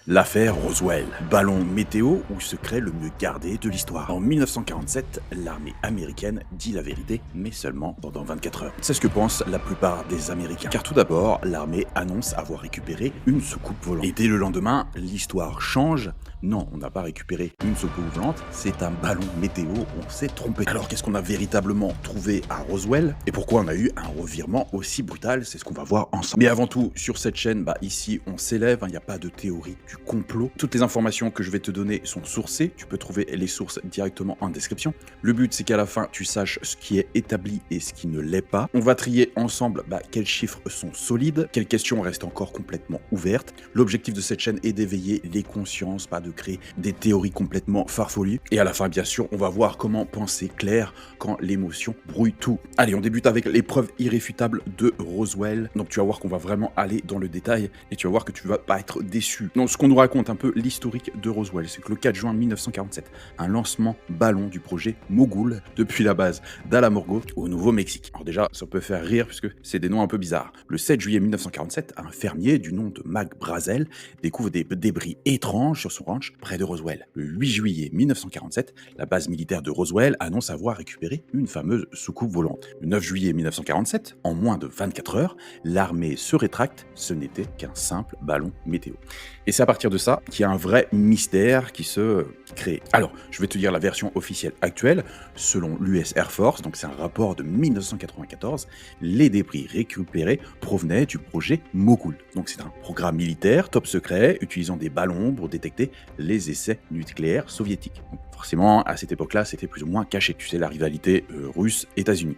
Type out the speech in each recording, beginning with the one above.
L'affaire Roswell, ballon météo ou secret le mieux gardé de l'histoire. En 1947, l'armée américaine dit la vérité, mais seulement pendant 24 heures. C'est ce que pensent la plupart des Américains. Car tout d'abord, l'armée annonce avoir récupéré une soucoupe volante. Et dès le lendemain, l'histoire change. Non, on n'a pas récupéré une soucoupe volante, c'est un ballon météo, on s'est trompé. Alors qu'est-ce qu'on a véritablement trouvé à Roswell et pourquoi on a eu un revirement aussi brutal? C'est ce qu'on va voir ensemble. Mais avant tout, sur cette chaîne, ici on s'élève, il n'y a pas de théorie du complot. Toutes les informations que je vais te donner sont sourcées, tu peux trouver les sources directement en description. Le but c'est qu'à la fin tu saches ce qui est établi et ce qui ne l'est pas. On va trier ensemble quels chiffres sont solides, quelles questions restent encore complètement ouvertes. L'objectif de cette chaîne est d'éveiller les consciences, pas de créer des théories complètement farfelues. Et à la fin, bien sûr, on va voir comment penser clair quand l'émotion brouille tout. Allez, on débute avec l'épreuve irréfutable de Roswell. Donc tu vas voir qu'on va vraiment aller dans le détail et tu vas voir que tu vas pas être déçu. Donc ce qu'on nous raconte un peu l'historique de Roswell, c'est que le 4 juin 1947, un lancement ballon du projet Mogul depuis la base d'Alamogordo au Nouveau-Mexique. Alors déjà, ça peut faire rire puisque c'est des noms un peu bizarres. Le 7 juillet 1947, un fermier du nom de Mac Brazel découvre des débris étranges sur son ranch près de Roswell. Le 8 juillet 1947, la base militaire de Roswell annonce avoir récupéré une fameuse soucoupe volante. Le 9 juillet 1947, en moins de 24 heures, l'armée se rétracte, ce n'était qu'un simple ballon météo. Et c'est à partir de ça qu'il y a un vrai mystère qui se crée. Alors, je vais te dire la version officielle actuelle. Selon l'US Air Force, donc c'est un rapport de 1994, les débris récupérés provenaient du projet Mogul. Donc c'est un programme militaire top secret utilisant des ballons pour détecter les essais nucléaires soviétiques. Donc forcément, à cette époque-là, c'était plus ou moins caché. Tu sais, la rivalité russe-États-Unis.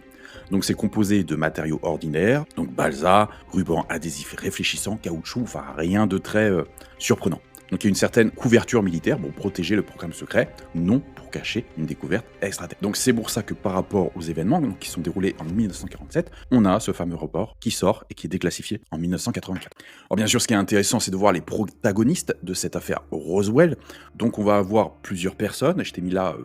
Donc c'est composé de matériaux ordinaires, donc balsa, ruban adhésif réfléchissant, caoutchouc, enfin rien de très surprenant. Donc il y a une certaine couverture militaire pour protéger le programme secret, non pour cacher une découverte extraterrestre. Donc c'est pour ça que par rapport aux événements qui sont déroulés en 1947, on a ce fameux rapport qui sort et qui est déclassifié en 1984. Alors bien sûr, ce qui est intéressant, c'est de voir les protagonistes de cette affaire Roswell. Donc on va avoir plusieurs personnes, je t'ai mis là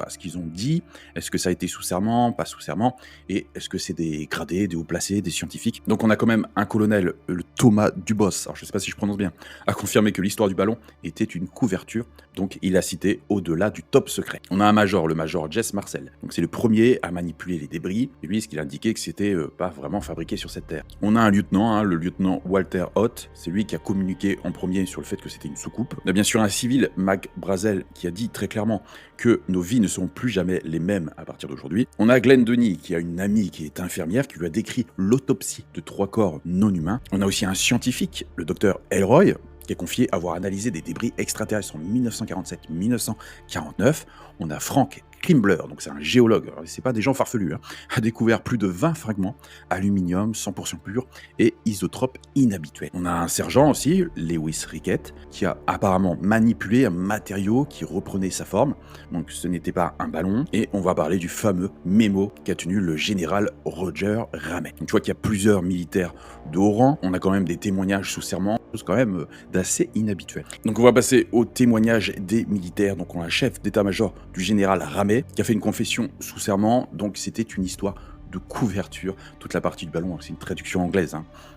ce qu'ils ont dit, est-ce que ça a été sous serment, pas sous serment, et est-ce que c'est des gradés, des hauts placés, des scientifiques. Donc on a quand même un colonel, le Thomas Dubos, alors je sais pas si je prononce bien, a confirmé que l'histoire du ballon était une couverture, donc il a cité au-delà du top secret. On a un major, le major Jess Marcel, donc c'est le premier à manipuler les débris, et lui ce qu'il a indiqué que c'était pas vraiment fabriqué sur cette terre. On a un lieutenant, le lieutenant Walter Ott, c'est lui qui a communiqué en premier sur le fait que c'était une soucoupe. On a bien sûr un civil, Mac Brazel, qui a dit très clairement que nos vies ne seront plus jamais les mêmes à partir d'aujourd'hui. On a Glenn Denis, qui a une amie qui est infirmière, qui lui a décrit l'autopsie de 3 corps non humains. On a aussi un scientifique, le docteur Elroy, qui est confié avoir analysé des débris extraterrestres en 1947-1949. On a Frank Klimbler, donc c'est un géologue, c'est pas des gens farfelus, a découvert plus de 20 fragments, aluminium 100% pur et isotropes inhabituels. On a un sergent aussi, Lewis Rickett, qui a apparemment manipulé un matériau qui reprenait sa forme, donc ce n'était pas un ballon, et on va parler du fameux mémo qu'a tenu le général Roger Ramey. Donc tu vois qu'il y a plusieurs militaires de haut rang, on a quand même des témoignages sous serment, chose quand même d'assez inhabituel. Donc on va passer au témoignage des militaires, donc on a un chef d'état-major du général Ramey, qui a fait une confession sous serment, donc c'était une histoire de couverture, toute la partie du ballon, c'est une traduction anglaise,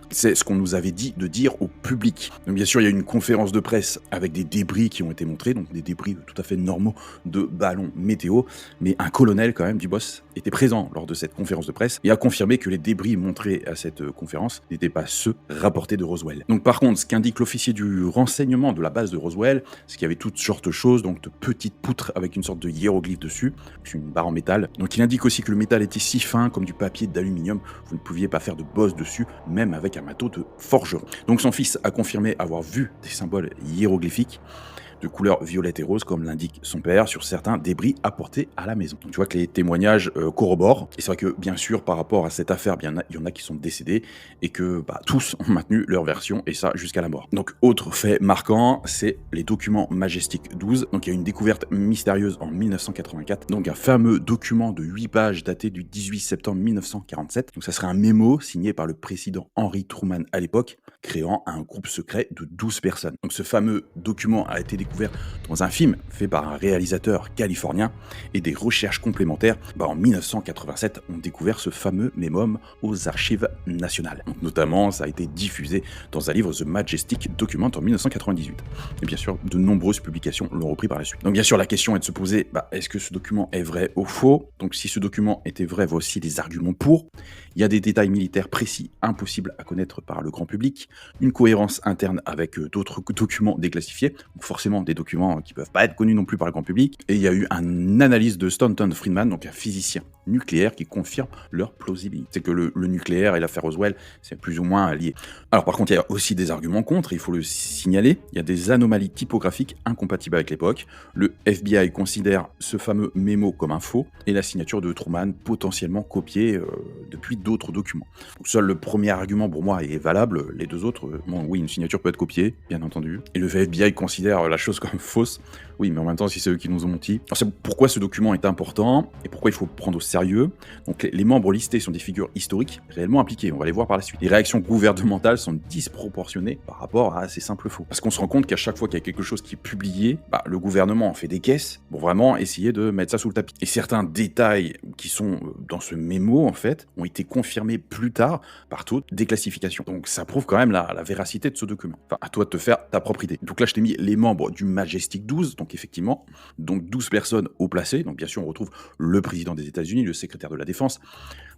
c'est ce qu'on nous avait dit de dire au public. Donc bien sûr, il y a eu une conférence de presse avec des débris qui ont été montrés, donc des débris tout à fait normaux de ballons météo, mais un colonel quand même du boss était présent lors de cette conférence de presse et a confirmé que les débris montrés à cette conférence n'étaient pas ceux rapportés de Roswell. Donc par contre, ce qu'indique l'officier du renseignement de la base de Roswell, c'est qu'il y avait toutes sortes de choses, donc de petites poutres avec une sorte de hiéroglyphe dessus, une barre en métal. Donc il indique aussi que le métal était si fin comme du papier d'aluminium, vous ne pouviez pas faire de bosse dessus, même avec un marteau de forgeron. Donc son fils a confirmé avoir vu des symboles hiéroglyphiques de couleur violette et rose, comme l'indique son père, sur certains débris apportés à la maison. Donc tu vois que les témoignages corroborent, et c'est vrai que bien sûr par rapport à cette affaire, il y en a qui sont décédés, et que tous ont maintenu leur version, et ça jusqu'à la mort. Donc autre fait marquant, c'est les documents Majestic 12, donc il y a une découverte mystérieuse en 1984, donc un fameux document de 8 pages daté du 18 septembre 1947, donc ça serait un mémo signé par le président Henry Truman à l'époque, créant un groupe secret de 12 personnes. Donc ce fameux document a été découvert dans un film fait par un réalisateur californien et des recherches complémentaires en 1987 ont découvert ce fameux mémome aux archives nationales. Donc, notamment, ça a été diffusé dans un livre The Majestic Document en 1998. Et bien sûr, de nombreuses publications l'ont repris par la suite. Donc bien sûr, la question est de se poser, est-ce que ce document est vrai ou faux? Donc si ce document était vrai, voici les arguments pour. Il y a des détails militaires précis, impossibles à connaître par le grand public, une cohérence interne avec d'autres documents déclassifiés, donc forcément des documents qui peuvent pas être connus non plus par le grand public, et il y a eu une analyse de Stanton Friedman, donc un physicien nucléaire qui confirme leur plausibilité. C'est que le nucléaire et l'affaire Roswell, c'est plus ou moins lié. Alors par contre, il y a aussi des arguments contre, il faut le signaler, il y a des anomalies typographiques incompatibles avec l'époque, le FBI considère ce fameux mémo comme un faux, et la signature de Truman potentiellement copiée depuis d'autres documents. Donc, seul le premier argument pour moi est valable, les deux autres, oui, une signature peut être copiée, bien entendu, et le FBI considère la chose comme fausse, oui, mais en même temps, si c'est eux qui nous ont menti. Alors, c'est pourquoi ce document est important, et pourquoi il faut prendre au sérieux. Donc les membres listés sont des figures historiques réellement impliquées, on va les voir par la suite. Les réactions gouvernementales sont disproportionnées par rapport à ces simples faux. Parce qu'on se rend compte qu'à chaque fois qu'il y a quelque chose qui est publié, le gouvernement en fait des caisses pour vraiment essayer de mettre ça sous le tapis. Et certains détails qui sont dans ce mémo, en fait, ont été confirmés plus tard par toute déclassification. Donc ça prouve quand même la véracité de ce document. Enfin, à toi de te faire ta propre idée. Donc là, je t'ai mis les membres du Majestic 12, donc effectivement, donc 12 personnes haut placées. Donc bien sûr, on retrouve le président des États-Unis, le secrétaire de la Défense.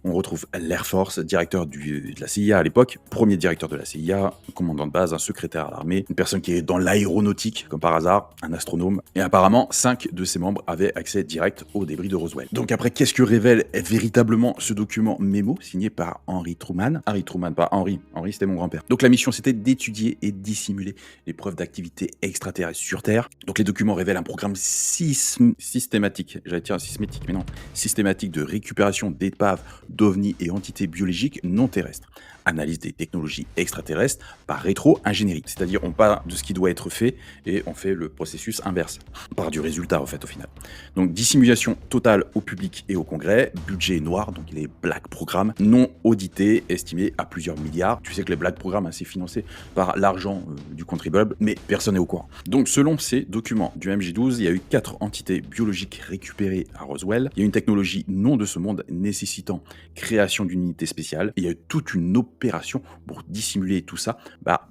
On retrouve l'Air Force, directeur de la CIA à l'époque, premier directeur de la CIA, commandant de base, un secrétaire à l'armée, une personne qui est dans l'aéronautique, comme par hasard, un astronome. Et apparemment, 5 de ses membres avaient accès direct aux débris de Roswell. Donc après, qu'est-ce que révèle véritablement ce document mémo signé par Henry Truman? Harry Truman, pas Henry. Henry, c'était mon grand-père. Donc la mission, c'était d'étudier et dissimuler les preuves d'activité extraterrestre sur Terre. Donc les documents révèlent un programme systématique, j'allais dire sismétique, mais non, systématique de récupération d'épaves, d'ovnis et entités biologiques non terrestres. Analyse des technologies extraterrestres par rétro-ingénierie. C'est-à-dire, on part de ce qui doit être fait et on fait le processus inverse. On part du résultat, en fait, au final. Donc, dissimulation totale au public et au Congrès. Budget noir, donc les Black Programmes, non audité, estimé à plusieurs milliards. Tu sais que les Black Programmes, c'est financé par l'argent du contribuable, mais personne n'est au courant. Donc, selon ces documents du MJ12, il y a eu 4 entités biologiques récupérées à Roswell. Il y a une technologie non de ce monde nécessitant création d'une unité spéciale. Il y a eu toute une opération pour dissimuler tout ça,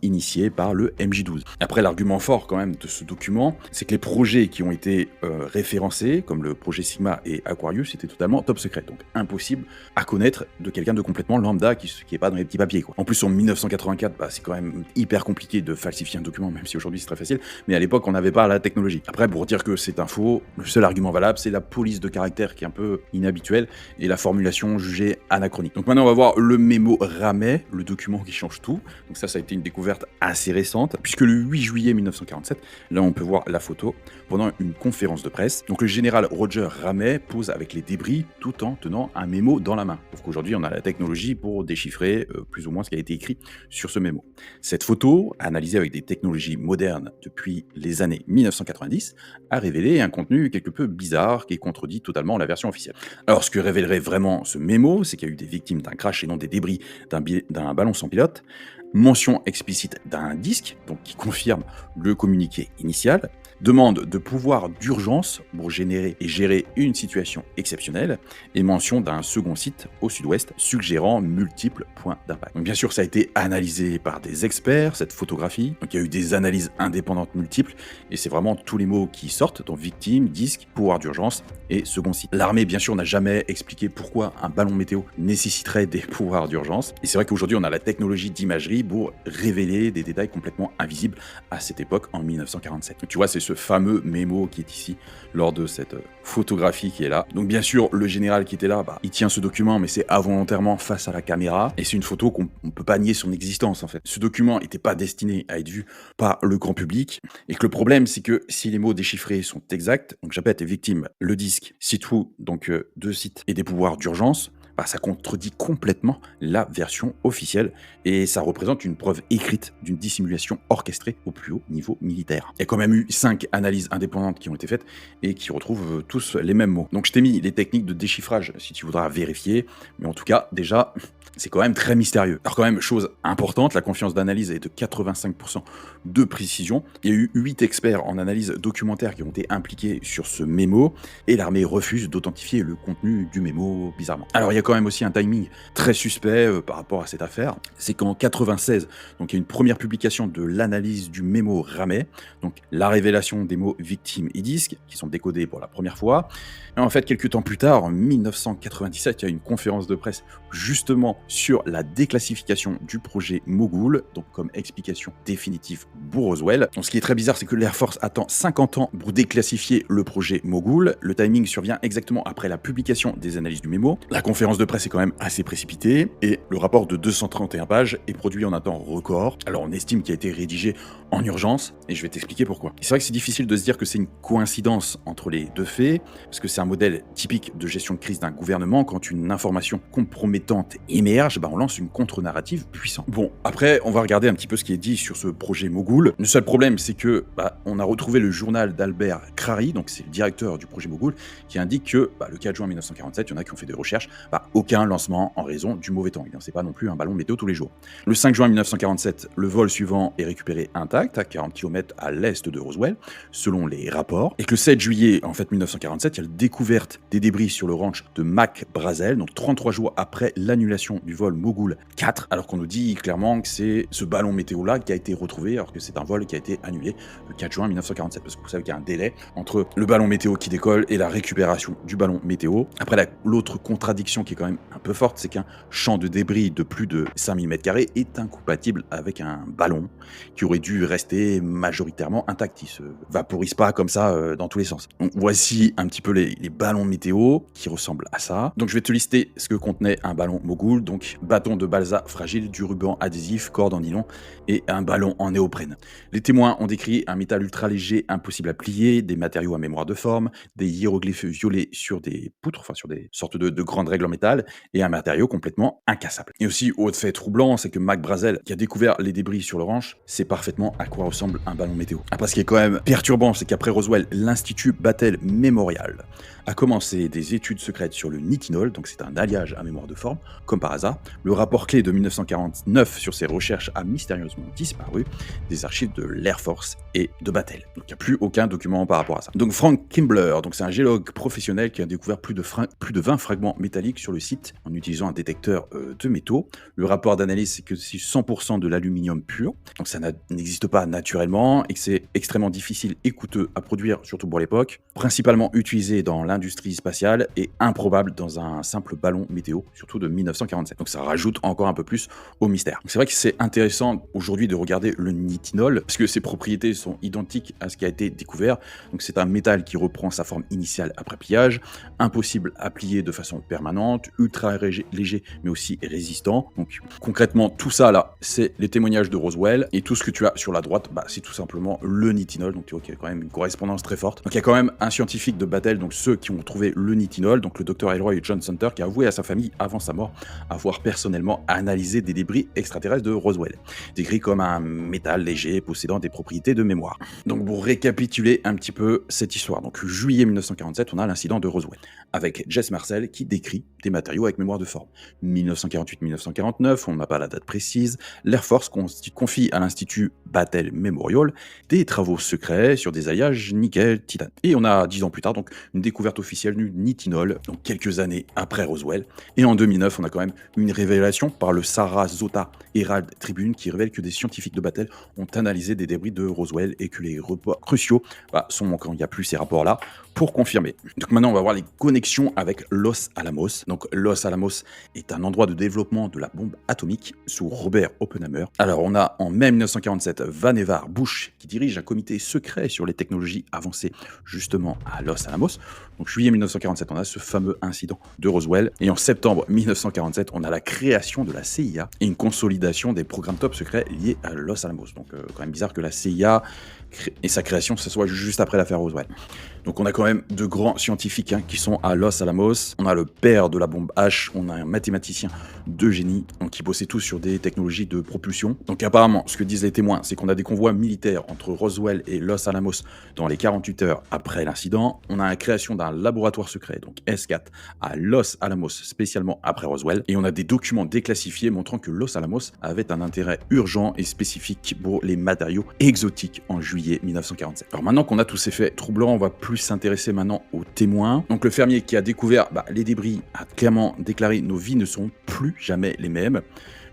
initiée par le MJ12. Après, l'argument fort quand même de ce document, c'est que les projets qui ont été référencés, comme le projet Sigma et Aquarius, étaient totalement top secret, donc impossible à connaître de quelqu'un de complètement lambda qui est pas dans les petits papiers, quoi. En plus, en 1984, c'est quand même hyper compliqué de falsifier un document, même si aujourd'hui c'est très facile, mais à l'époque, on n'avait pas la technologie. Après, pour dire que c'est un faux, le seul argument valable, c'est la police de caractère qui est un peu inhabituelle et la formulation jugée anachronique. Donc maintenant, on va voir le mémo Ramet, le document qui change tout. Donc ça a été une découverte assez récente, puisque le 8 juillet 1947, là on peut voir la photo, pendant une conférence de presse, donc le général Roger Ramet pose avec les débris tout en tenant un mémo dans la main. Sauf qu'aujourd'hui, on a la technologie pour déchiffrer plus ou moins ce qui a été écrit sur ce mémo. Cette photo, analysée avec des technologies modernes depuis les années 1990, a révélé un contenu quelque peu bizarre qui contredit totalement la version officielle. Alors, ce que révélerait vraiment ce mémo, c'est qu'il y a eu des victimes d'un crash et non des débris d'un ballon sans pilote, mention explicite d'un disque, donc qui confirme le communiqué initial, demande de pouvoir d'urgence pour générer et gérer une situation exceptionnelle, et mention d'un second site au sud-ouest suggérant multiples points d'impact. Donc bien sûr, ça a été analysé par des experts, cette photographie, donc il y a eu des analyses indépendantes multiples, et c'est vraiment tous les mots qui sortent, donc victime, disque, pouvoir d'urgence et second site. L'armée, bien sûr, n'a jamais expliqué pourquoi un ballon météo nécessiterait des pouvoirs d'urgence, et c'est vrai qu'aujourd'hui, on a la technologie d'imagerie pour révéler des détails complètement invisibles à cette époque, en 1947. Donc, tu vois, c'est ce fameux mémo qui est ici, lors de cette photographie qui est là. Donc bien sûr, le général qui était là, il tient ce document, mais c'est involontairement face à la caméra, et c'est une photo qu'on ne peut pas nier son existence, en fait. Ce document n'était pas destiné à être vu par le grand public, et que le problème, c'est que si les mots déchiffrés sont exacts, donc j'appelle tes victimes, le disque, site où, donc 2 sites, et des pouvoirs d'urgence, ça contredit complètement la version officielle et ça représente une preuve écrite d'une dissimulation orchestrée au plus haut niveau militaire. Il y a quand même eu 5 analyses indépendantes qui ont été faites et qui retrouvent tous les mêmes mots. Donc je t'ai mis les techniques de déchiffrage si tu voudras vérifier, mais en tout cas, déjà, c'est quand même très mystérieux. Alors quand même, chose importante, la confiance d'analyse est de 85% de précision. Il y a eu 8 experts en analyse documentaire qui ont été impliqués sur ce mémo et l'armée refuse d'authentifier le contenu du mémo, bizarrement. Alors il y a quand même aussi un timing très suspect par rapport à cette affaire. C'est qu'en 96, donc il y a une première publication de l'analyse du mémo Ramet, donc la révélation des mots victime et disque, qui sont décodés pour la première fois. Et en fait, quelques temps plus tard, en 1997, il y a une conférence de presse justement sur la déclassification du projet Mogul, donc comme explication définitive pour Roswell. Donc, ce qui est très bizarre, c'est que l'Air Force attend 50 ans pour déclassifier le projet Mogul. Le timing survient exactement après la publication des analyses du mémo. La conférence de presse est quand même assez précipitée et le rapport de 231 pages est produit en un temps record. Alors, on estime qu'il a été rédigé en urgence et je vais t'expliquer pourquoi. C'est vrai que c'est difficile de se dire que c'est une coïncidence entre les deux faits, parce que c'est un modèle typique de gestion de crise d'un gouvernement. Quand une information compromettante émerge, on lance une contre-narrative puissante. Bon, après, on va regarder un petit peu ce qui est dit sur ce projet Mogul. Le seul problème, c'est que on a retrouvé le journal d'Albert Crary, donc c'est le directeur du projet Mogul, qui indique que le 4 juin 1947, il y en a qui ont fait des recherches, aucun lancement en raison du mauvais temps. Il n'en sait pas non plus un ballon météo tous les jours. Le 5 juin 1947, le vol suivant est récupéré intact à 40 km à l'est de Roswell, selon les rapports, et que le 7 juillet 1947, il y a la découverte des débris sur le ranch de Mac Brazel, donc 33 jours après l'annulation du vol Mogul 4, alors qu'on nous dit clairement que c'est ce ballon météo-là qui a été retrouvé, alors que c'est un vol qui a été annulé le 4 juin 1947, parce que vous savez qu'il y a un délai entre le ballon météo qui décolle et la récupération du ballon météo. Après, l'autre contradiction qui est quand même un peu forte, c'est qu'un champ de débris de plus de 5000 m² est incompatible avec un ballon qui aurait dû rester majoritairement intact. Il se vaporise pas comme ça dans tous les sens. Donc voici un petit peu les ballons météo qui ressemblent à ça. Donc je vais te lister ce que contenait un ballon Mogul, donc bâton de balsa fragile, du ruban adhésif, corde en nylon et un ballon en néoprène. Les témoins ont décrit un métal ultra léger impossible à plier, des matériaux à mémoire de forme, des hiéroglyphes violets sur des poutres, enfin sur des sortes de grandes règles en métal, et un matériau complètement incassable. Et aussi, autre fait troublant, c'est que Mac Brazel, qui a découvert les débris sur le ranch, sait parfaitement à quoi ressemble un ballon météo. Après, ce qui est quand même perturbant, c'est qu'après Roswell, l'Institut Battelle Memorial a commencé des études secrètes sur le nitinol, donc c'est un alliage à mémoire de forme, comme par hasard. Le rapport clé de 1949 sur ces recherches a mystérieusement disparu des archives de l'Air Force et de Battelle. Donc il n'y a plus aucun document par rapport à ça. Donc Frank Kimbler, donc c'est un géologue professionnel qui a découvert plus de 20 fragments métalliques sur le site en utilisant un détecteur de métaux. Le rapport d'analyse, c'est que c'est 100% de l'aluminium pur, donc ça n'existe pas naturellement et que c'est extrêmement difficile et coûteux à produire, surtout pour l'époque, principalement utilisé dans l'industrie spatiale et improbable dans un simple ballon météo, surtout de 1947. Donc ça rajoute encore un peu plus au mystère. C'est vrai que c'est intéressant aujourd'hui de regarder le nitinol, parce que ses propriétés sont identiques à ce qui a été découvert. Donc c'est un métal qui reprend sa forme initiale après pliage, impossible à plier de façon permanente, ultra léger mais aussi résistant. Donc concrètement tout ça là, c'est les témoignages de Roswell, et tout ce que tu as sur la droite, c'est tout simplement le nitinol. Donc tu vois qu'il y a quand même une correspondance très forte. Donc il y a quand même un scientifique de Battelle, donc ceux qui ont trouvé le nitinol, donc le docteur Elroy John Center, qui a avoué à sa famille avant sa mort avoir personnellement analysé des débris extraterrestres de Roswell, décrit comme un métal léger possédant des propriétés de mémoire. Donc pour récapituler un petit peu cette histoire, donc juillet 1947, on a l'incident de Roswell, avec Jess Marcel qui décrit des matériaux avec mémoire de forme. 1948-1949, on n'a pas la date précise, l'Air Force confie à l'Institut Battelle Memorial des travaux secrets sur des alliages nickel-titane. Et on a 10 ans plus tard, donc une découverte officielle du nitinol, donc quelques années après Roswell. Et en 2009, on a quand même une révélation par le Sarasota Herald Tribune qui révèle que des scientifiques de Battelle ont analysé des débris de Roswell et que les reports cruciaux sont manquants. Il n'y a plus ces rapports-là pour confirmer. Donc maintenant, on va voir les connexions avec Los Alamos. Donc Los Alamos est un endroit de développement de la bombe atomique sous Robert Oppenheimer. Alors on a en mai 1947 Vannevar Bush qui dirige un comité secret sur les technologies avancées justement à Los Alamos. Donc juillet 1947, on a ce fameux incident de Roswell. Et en septembre 1947, on a la création de la CIA et une consolidation des programmes top secrets liés à Los Alamos. Donc quand même bizarre que la CIA et sa création, ce soit juste après l'affaire Roswell. Donc on a quand même de grands scientifiques qui sont à Los Alamos. On a le père de la bombe H, on a un mathématicien de génie, donc qui bossait tous sur des technologies de propulsion. Donc apparemment, ce que disent les témoins, c'est qu'on a des convois militaires entre Roswell et Los Alamos dans les 48 heures après l'incident. On a la création d'un laboratoire secret, donc S4, à Los Alamos, spécialement après Roswell. Et on a des documents déclassifiés montrant que Los Alamos avait un intérêt urgent et spécifique pour les matériaux exotiques en juillet 1947. Alors maintenant qu'on a tous ces faits troublants, on va plus s'intéresser maintenant aux témoins. Donc le fermier qui a découvert les débris a clairement déclaré: nos vies ne sont plus jamais les mêmes.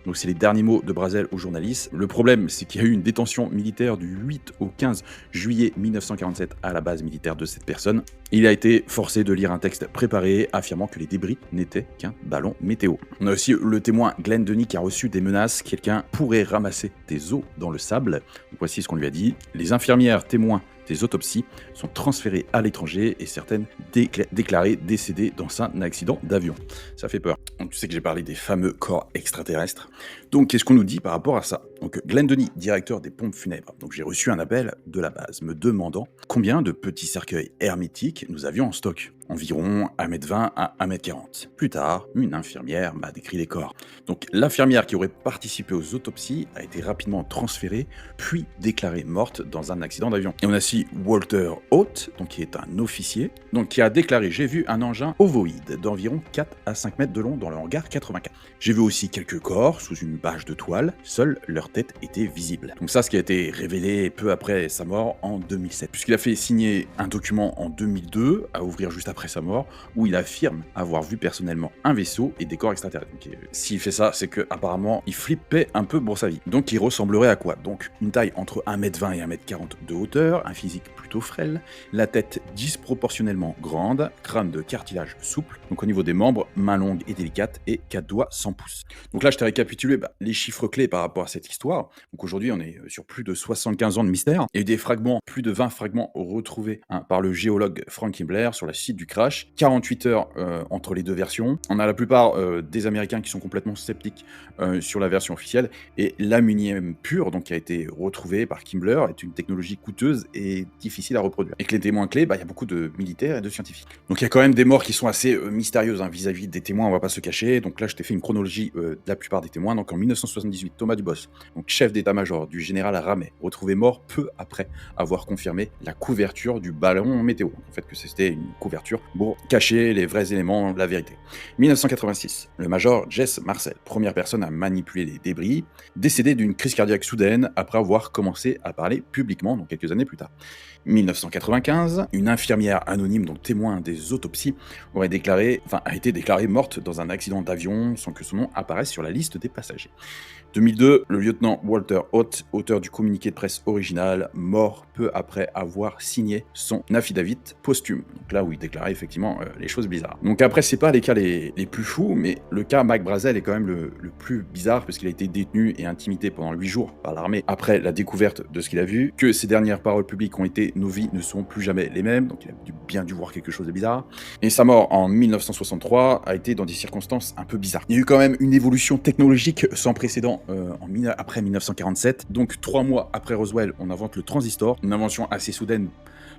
Donc c'est les derniers mots de Brazel aux journalistes. Le problème, c'est qu'il y a eu une détention militaire du 8 au 15 juillet 1947 à la base militaire de cette personne. Il a été forcé de lire un texte préparé affirmant que les débris n'étaient qu'un ballon météo. On a aussi le témoin Glenn Denny qui a reçu des menaces. Quelqu'un pourrait ramasser des os dans le sable. Donc voici ce qu'on lui a dit. Les infirmières témoins des autopsies sont transférées à l'étranger et certaines déclarées décédées dans un accident d'avion. Ça fait peur. Donc tu sais que j'ai parlé des fameux corps extraterrestres. Donc qu'est-ce qu'on nous dit par rapport à ça? Donc Glenn Denny, directeur des pompes funèbres. Donc j'ai reçu un appel de la base me demandant combien de petits cercueils hermétiques nous avions en stock. Environ 1m20 à 1m40. Plus tard, une infirmière m'a décrit les corps. Donc l'infirmière qui aurait participé aux autopsies a été rapidement transférée, puis déclarée morte dans un accident d'avion. Et on a aussi Walter Haute, donc qui est un officier, donc qui a déclaré: j'ai vu un engin ovoïde d'environ 4 à 5 mètres de long dans le hangar 84. J'ai vu aussi quelques corps sous une bâche de toile, seule leur tête était visible. Donc ça, ce qui a été révélé peu après sa mort en 2007, puisqu'il a fait signer un document en 2002, à ouvrir juste après sa mort, où il affirme avoir vu personnellement un vaisseau et des corps extraterrestres. Donc, s'il fait ça, c'est que apparemment il flippait un peu pour sa vie. Donc il ressemblerait à quoi? Donc une taille entre 1m20 et 1m40 de hauteur, un physique plutôt frêle, la tête disproportionnellement grande, crâne de cartilage souple, donc au niveau des membres, main longue et délicate, et 4 doigts sans pouce. Donc là, je t'ai récapitulé les chiffres clés par rapport à cette histoire. Donc aujourd'hui, on est sur plus de 75 ans de mystère. Il y a eu des fragments, plus de 20 fragments retrouvés par le géologue Frank Kimbler sur le site du crash. 48 heures entre les deux versions. On a la plupart des Américains qui sont complètement sceptiques sur la version officielle. Et l'ammunium pur, donc qui a été retrouvé par Kimbler, est une technologie coûteuse et difficile à reproduire. Et que les témoins clés, il y a beaucoup de militaires et de scientifiques. Donc il y a quand même des morts qui sont assez mystérieuses vis-à-vis des témoins, on va pas se cacher. Donc là, je t'ai fait une chronologie de la plupart des témoins. Donc en 1978, Thomas Dubos, donc chef d'état-major du général Ramey, retrouvé mort peu après avoir confirmé la couverture du ballon météo. En fait, que c'était une couverture pour cacher les vrais éléments, la vérité. 1986, le major Jess Marcel, première personne à manipuler les débris, décédé d'une crise cardiaque soudaine après avoir commencé à parler publiquement, donc quelques années plus tard. 1995, une infirmière anonyme, donc témoin des autopsies, a été déclarée morte dans un accident d'avion sans que son nom apparaisse sur la liste des passagers. 2002, le lieutenant Walter Haute, auteur du communiqué de presse original, mort peu après avoir signé son affidavit posthume. Donc là où il déclarait effectivement les choses bizarres. Donc après, c'est pas les cas les plus fous, mais le cas Mac Brazel est quand même le plus bizarre parce qu'il a été détenu et intimidé pendant 8 jours par l'armée après la découverte de ce qu'il a vu, que ses dernières paroles publiques ont été: nos vies ne sont plus jamais les mêmes, donc il a bien dû voir quelque chose de bizarre. Et sa mort en 1963 a été dans des circonstances un peu bizarres. Il y a eu quand même une évolution technologique sans précédent après 1947. Donc 3 mois après Roswell, on invente le transistor, une invention assez soudaine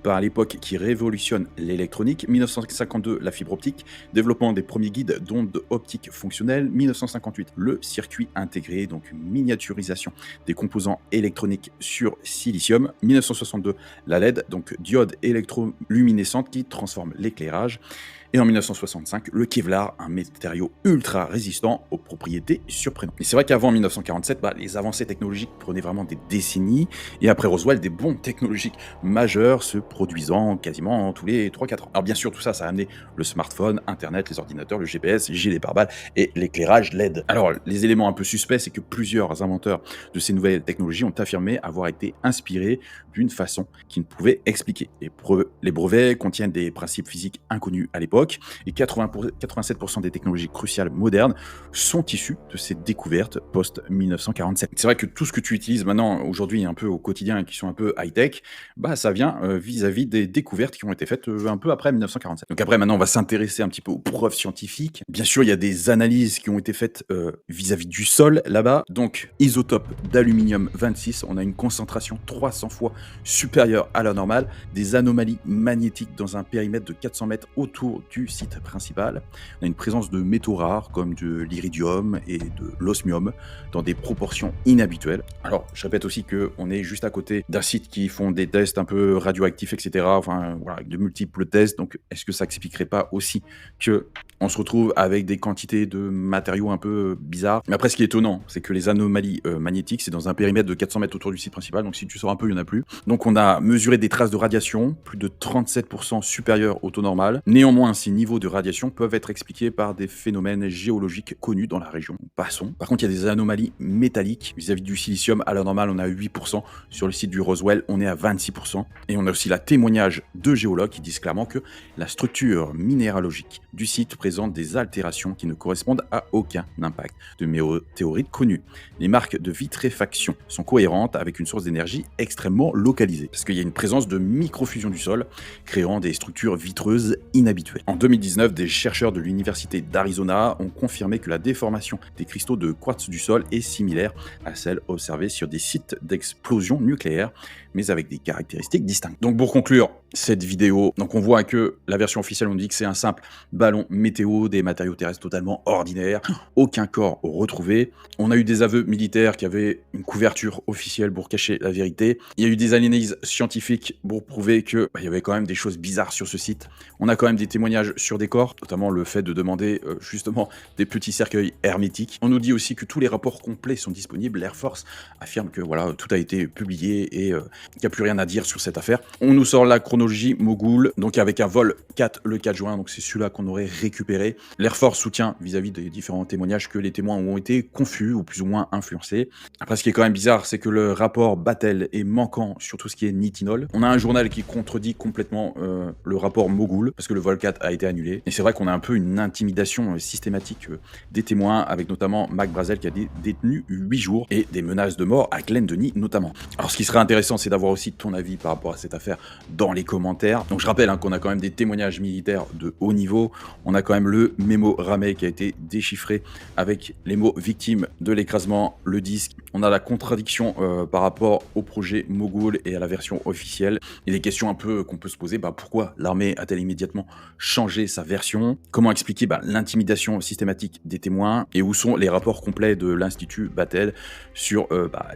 par l'époque qui révolutionne l'électronique. 1952, la fibre optique, développement des premiers guides d'ondes optiques fonctionnelles. 1958, le circuit intégré, donc une miniaturisation des composants électroniques sur silicium. 1962, la LED, donc diode électroluminescente qui transforme l'éclairage. Et en 1965, le Kevlar, un matériau ultra résistant aux propriétés surprenantes. Et c'est vrai qu'avant 1947, les avancées technologiques prenaient vraiment des décennies, et après Roswell, des bombes technologiques majeures se produisant quasiment tous les 3-4 ans. Alors bien sûr, tout ça, ça a amené le smartphone, Internet, les ordinateurs, le GPS, gilet pare-balles et l'éclairage LED. Alors, les éléments un peu suspects, c'est que plusieurs inventeurs de ces nouvelles technologies ont affirmé avoir été inspirés d'une façon qu'ils ne pouvaient expliquer. Les brevets contiennent des principes physiques inconnus à l'époque, l'époque, et 87% des technologies cruciales modernes sont issues de ces découvertes post-1947. C'est vrai que tout ce que tu utilises maintenant, aujourd'hui, un peu au quotidien, et qui sont un peu high-tech, bah, ça vient vis-à-vis des découvertes qui ont été faites un peu après 1947. Donc après, maintenant, on va s'intéresser un petit peu aux preuves scientifiques. Bien sûr, il y a des analyses qui ont été faites vis-à-vis du sol, là-bas. Donc, isotope d'aluminium 26, on a une concentration 300 fois supérieure à la normale, des anomalies magnétiques dans un périmètre de 400 mètres autour du site principal. On a une présence de métaux rares comme de l'iridium et de l'osmium dans des proportions inhabituelles. Alors, je répète aussi qu'on est juste à côté d'un site qui font des tests un peu radioactifs, etc. Enfin, voilà, avec de multiples tests. Donc, est-ce que ça expliquerait pas aussi que on se retrouve avec des quantités de matériaux un peu bizarres? Mais après, ce qui est étonnant, c'est que les anomalies magnétiques, c'est dans un périmètre de 400 mètres autour du site principal. Donc, si tu sors un peu, il n'y en a plus. Donc, on a mesuré des traces de radiation, plus de 37% supérieures au taux normal. Néanmoins, ces niveaux de radiation peuvent être expliqués par des phénomènes géologiques connus dans la région. Passons. Par contre, il y a des anomalies métalliques vis-à-vis du silicium. À la normale, on a 8%. Sur le site du Roswell, on est à 26%. Et on a aussi la témoignage de géologues qui disent clairement que la structure minéralogique du site présente des altérations qui ne correspondent à aucun impact de météorites connues. Les marques de vitréfaction sont cohérentes avec une source d'énergie extrêmement localisée, parce qu'il y a une présence de microfusion du sol, créant des structures vitreuses inhabituelles. En 2019, des chercheurs de l'université d'Arizona ont confirmé que la déformation des cristaux de quartz du sol est similaire à celle observée sur des sites d'explosion nucléaire, mais avec des caractéristiques distinctes. Donc pour conclure cette vidéo, donc on voit que la version officielle, on dit que c'est un simple ballon météo, des matériaux terrestres totalement ordinaires, aucun corps retrouvé. On a eu des aveux militaires qui avaient une couverture officielle pour cacher la vérité. Il y a eu des analyses scientifiques pour prouver que il y avait quand même des choses bizarres sur ce site. On a quand même des témoignages sur des corps, notamment le fait de demander justement des petits cercueils hermétiques. On nous dit aussi que tous les rapports complets sont disponibles. L'Air Force affirme que voilà, tout a été publié et qu'il n'y a plus rien à dire sur cette affaire. On nous sort la chronologie Mogul, donc avec un vol 4 le 4 juin, donc c'est celui-là qu'on aurait récupéré. L'Air Force soutient vis-à-vis des différents témoignages que les témoins ont été confus ou plus ou moins influencés. Après, ce qui est quand même bizarre, c'est que le rapport Battelle est manquant sur tout ce qui est nitinol. On a un journal qui contredit complètement le rapport Mogul, parce que le vol 4 a été annulé. Et c'est vrai qu'on a un peu une intimidation systématique des témoins, avec notamment Mac Brazel qui a été détenu 8 jours, et des menaces de mort à Glenn Denis notamment. Alors ce qui serait intéressant, c'est d'avoir aussi ton avis par rapport à cette affaire dans les commentaires. Donc je rappelle qu'on a quand même des témoignages militaires de haut niveau. On a quand même le mémo Ramey qui a été déchiffré avec les mots victimes de l'écrasement, le disque. On a la contradiction par rapport au projet Mogul et à la version officielle. Il y a des questions un peu qu'on peut se poser. Pourquoi l'armée a-t-elle immédiatement changé sa version? Comment expliquer l'intimidation systématique des témoins? Et où sont les rapports complets de l'Institut Battelle sur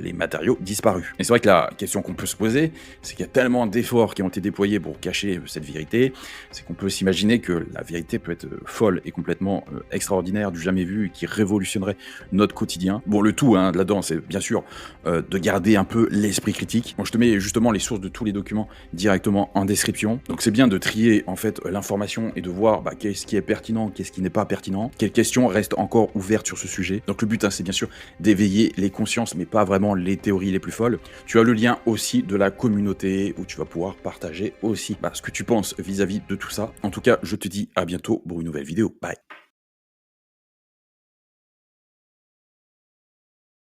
les matériaux disparus? Et c'est vrai que la question qu'on peut se poser, c'est qu'il y a tellement d'efforts qui ont été déployés pour cacher cette vérité, c'est qu'on peut s'imaginer que la vérité peut être folle et complètement extraordinaire, du jamais vu, et qui révolutionnerait notre quotidien. Bon, le tout là-dedans, c'est bien sûr de garder un peu l'esprit critique. Moi, je te mets justement les sources de tous les documents directement en description. Donc c'est bien de trier en fait l'information et de voir qu'est-ce qui est pertinent, qu'est-ce qui n'est pas pertinent, quelles questions restent encore ouvertes sur ce sujet. Donc le but, c'est bien sûr d'éveiller les consciences, mais pas vraiment les théories les plus folles. Tu as le lien aussi de la communauté où tu vas pouvoir partager aussi ce que tu penses vis-à-vis de tout ça. En tout cas, je te dis à bientôt pour une nouvelle vidéo. Bye.